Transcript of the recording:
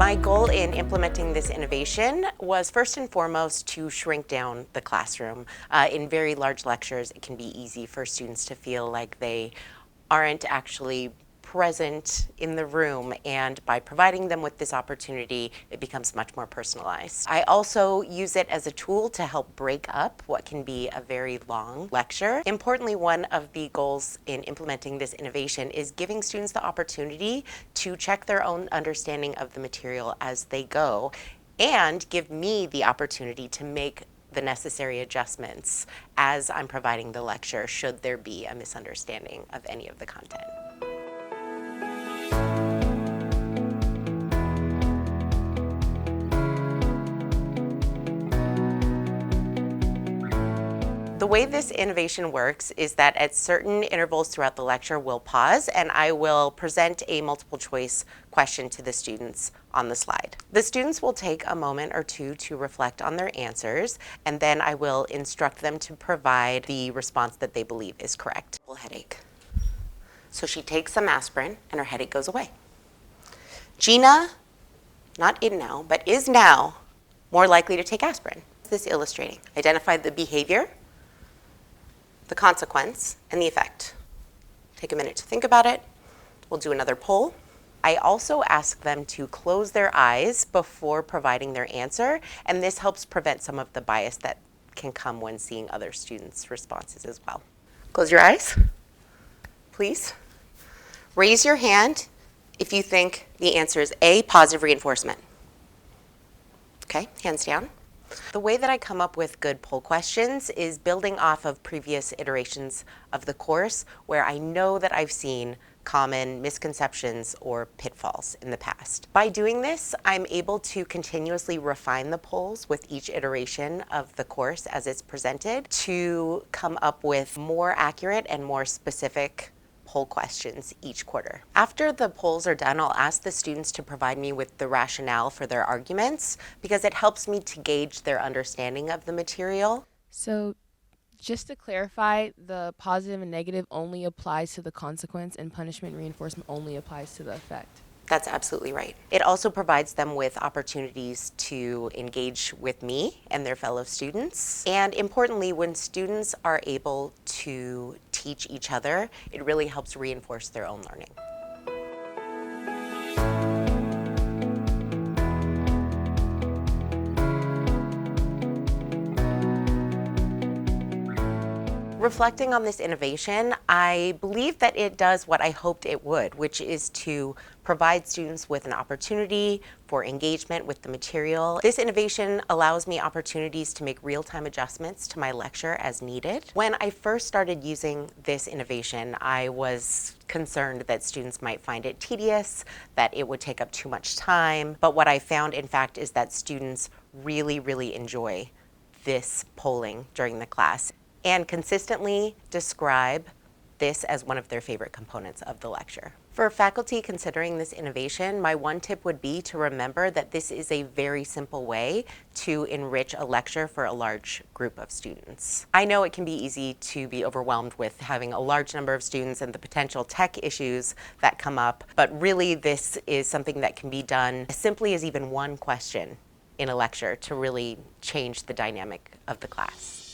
My goal in implementing this innovation was first and foremost to shrink down the classroom. In very large lectures, it can be easy for students to feel like they aren't actually present in the room, and by providing them with this opportunity, it becomes much more personalized. I also use it as a tool to help break up what can be a very long lecture. Importantly, one of the goals in implementing this innovation is giving students the opportunity to check their own understanding of the material as they go, and give me the opportunity to make the necessary adjustments as I'm providing the lecture should there be a misunderstanding of any of the content. The way this innovation works is that at certain intervals throughout the lecture, we'll pause and I will present a multiple choice question to the students on the slide. The students will take a moment or two to reflect on their answers, and then I will instruct them to provide the response that they believe is correct. Headache. So she takes some aspirin and her headache goes away. Gina, not in now, but is now more likely to take aspirin. This illustrating. Identify the behavior, the consequence, and the effect. Take a minute to think about it. We'll do another poll. I also ask them to close their eyes before providing their answer, and this helps prevent some of the bias that can come when seeing other students' responses as well. Close your eyes, please. Raise your hand if you think the answer is A, positive reinforcement. Okay, hands down. The way that I come up with good poll questions is building off of previous iterations of the course where I know that I've seen common misconceptions or pitfalls in the past. By doing this, I'm able to continuously refine the polls with each iteration of the course as it's presented to come up with more accurate and more specific poll questions each quarter. After the polls are done, I'll ask the students to provide me with the rationale for their arguments because it helps me to gauge their understanding of the material. So just to clarify, the positive and negative only applies to the consequence and punishment and reinforcement only applies to the effect. That's absolutely right. It also provides them with opportunities to engage with me and their fellow students. And importantly, when students are able to teach each other, it really helps reinforce their own learning. Reflecting on this innovation, I believe that it does what I hoped it would, which is to provide students with an opportunity for engagement with the material. This innovation allows me opportunities to make real-time adjustments to my lecture as needed. When I first started using this innovation, I was concerned that students might find it tedious, that it would take up too much time. But what I found, in fact, is that students really, really enjoy this polling during the class and consistently describe this as one of their favorite components of the lecture. For faculty considering this innovation, my one tip would be to remember that this is a very simple way to enrich a lecture for a large group of students. I know it can be easy to be overwhelmed with having a large number of students and the potential tech issues that come up, but really this is something that can be done as simply as even one question in a lecture to really change the dynamic of the class.